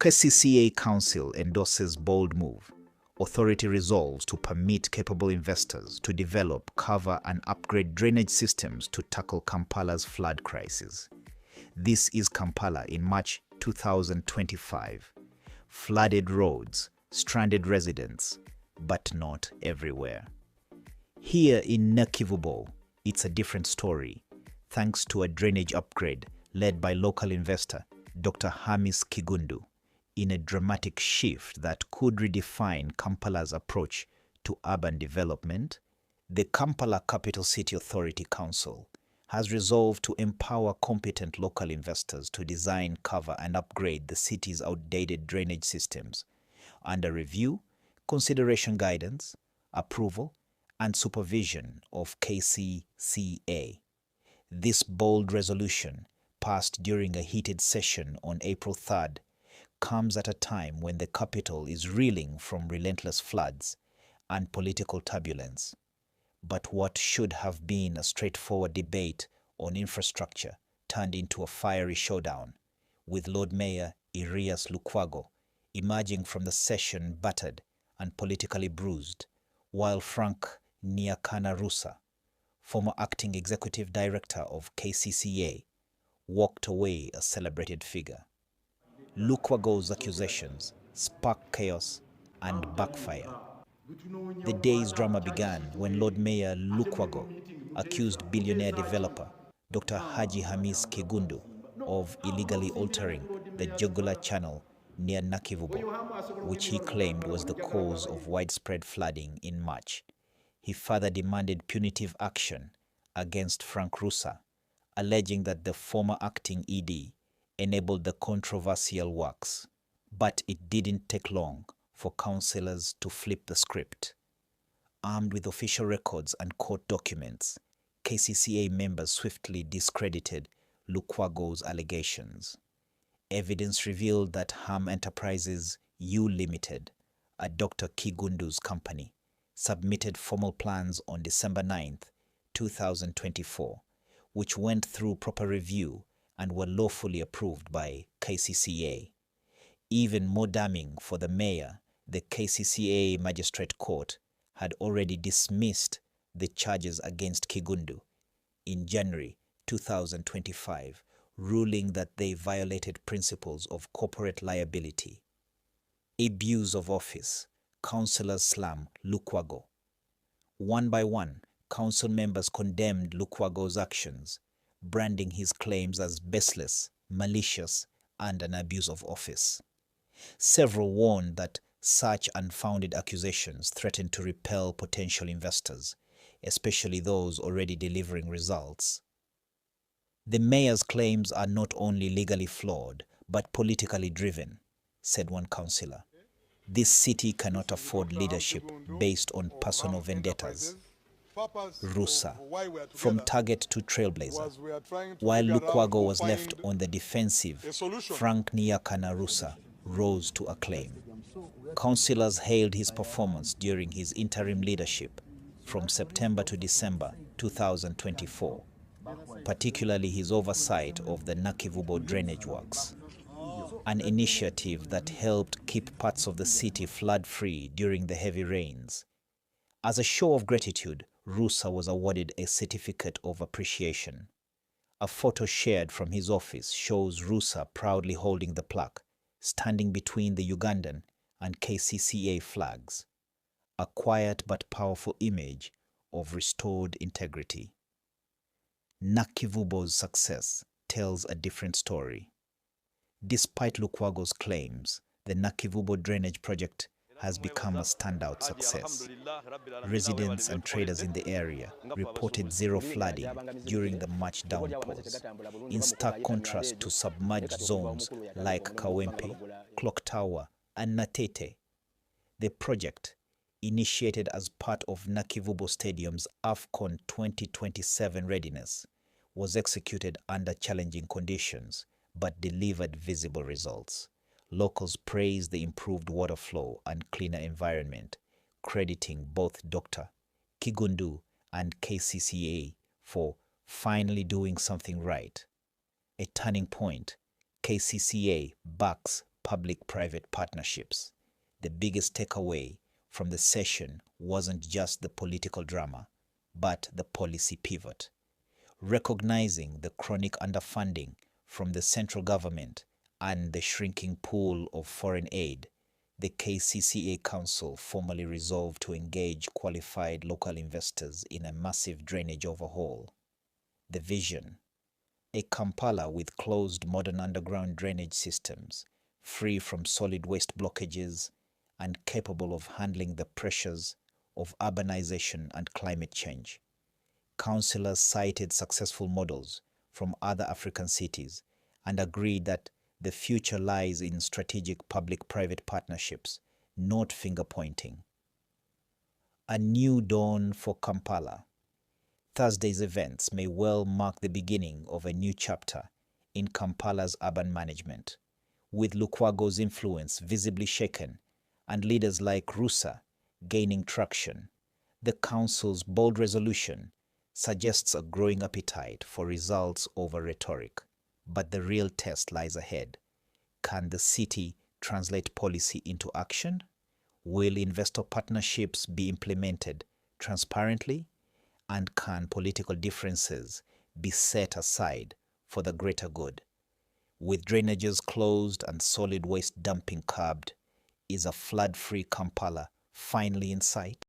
KCCA Council endorses bold move. Authority resolves to permit capable investors to develop, cover and upgrade drainage systems to tackle Kampala's flood crisis. This is Kampala in March 2025. Flooded roads, stranded residents, but not everywhere. Here in Nakivubo, it's a different story, thanks to a drainage upgrade led by local investor Dr. Hamis Kigundu, in a dramatic shift that could redefine Kampala's approach to urban development. The Kampala Capital City Authority Council has resolved to empower competent local investors to design, cover and upgrade the city's outdated drainage systems under review, consideration guidance, approval and supervision of KCCA. This bold resolution, passed during a heated session on April 3rd, comes at a time when the capital is reeling from relentless floods and political turbulence. But what should have been a straightforward debate on infrastructure turned into a fiery showdown, with Lord Mayor Erias Lukwago emerging from the session battered and politically bruised, while Frank Nyakanarusa, former acting executive director of KCCA, walked away a celebrated figure. Lukwago's accusations sparked chaos and backfire. The day's drama began when Lord Mayor Lukwago accused billionaire developer Dr. Haji Hamis Kigundu of illegally altering the Jogula Channel near Nakivubo, which he claimed was the cause of widespread flooding in March. He further demanded punitive action against Frank Rusa, alleging that the former acting ED enabled the controversial works. But it didn't take long for councillors to flip the script. Armed with official records and court documents, KCCA members swiftly discredited Lukwago's allegations. Evidence revealed that Ham Enterprises U Limited, a Dr. Kigundu's company, submitted formal plans on December 9, 2024, which went through proper review and were lawfully approved by KCCA. Even more damning for the mayor, the KCCA Magistrate Court had already dismissed the charges against Kigundu in January 2025, ruling that they violated principles of corporate liability. Abuse of office, councillors slam Lukwago. One by one, council members condemned Lukwago's actions, branding his claims as baseless, malicious, and an abuse of office. Several warned that such unfounded accusations threatened to repel potential investors, especially those already delivering results. The mayor's claims are not only legally flawed, but politically driven, said one councillor. This city cannot afford leadership based on personal vendettas. Rusa, from target to trailblazer. While Lukwago was left on the defensive, Frank Nyakanarusa rose to acclaim. Councillors hailed his performance during his interim leadership from September to December 2024, particularly his oversight of the Nakivubo drainage works, an initiative that helped keep parts of the city flood-free during the heavy rains. As a show of gratitude, Rusa was awarded a certificate of appreciation. A photo shared from his office shows Rusa proudly holding the plaque, standing between the Ugandan and KCCA flags, a quiet but powerful image of restored integrity. Nakivubo's success tells a different story. Despite Lukwago's claims, the Nakivubo drainage project has become a standout success. Residents and traders in the area reported zero flooding during the March downpours, in stark contrast to submerged zones like Kawempe, Clock Tower, and Natete. The project, initiated as part of Nakivubo Stadium's AFCON 2027 readiness, was executed under challenging conditions but delivered visible results. Locals praised the improved water flow and cleaner environment, crediting both Dr. Kigundu and KCCA for finally doing something right. A turning point, KCCA backs public-private partnerships. The biggest takeaway from the session wasn't just the political drama, but the policy pivot. Recognizing the chronic underfunding from the central government and the shrinking pool of foreign aid, the KCCA Council formally resolved to engage qualified local investors in a massive drainage overhaul. The vision: a Kampala with closed modern underground drainage systems, free from solid waste blockages and capable of handling the pressures of urbanization and climate change. Councillors cited successful models from other African cities and agreed that the future lies in strategic public-private partnerships, not finger-pointing. A new dawn for Kampala. Thursday's events may well mark the beginning of a new chapter in Kampala's urban management, with Lukwago's influence visibly shaken and leaders like Rusa gaining traction. The Council's bold resolution suggests a growing appetite for results over rhetoric, but the real test lies ahead. Can the city translate policy into action? Will investor partnerships be implemented transparently? And can political differences be set aside for the greater good? With drainages closed and solid waste dumping curbed, is a flood-free Kampala finally in sight?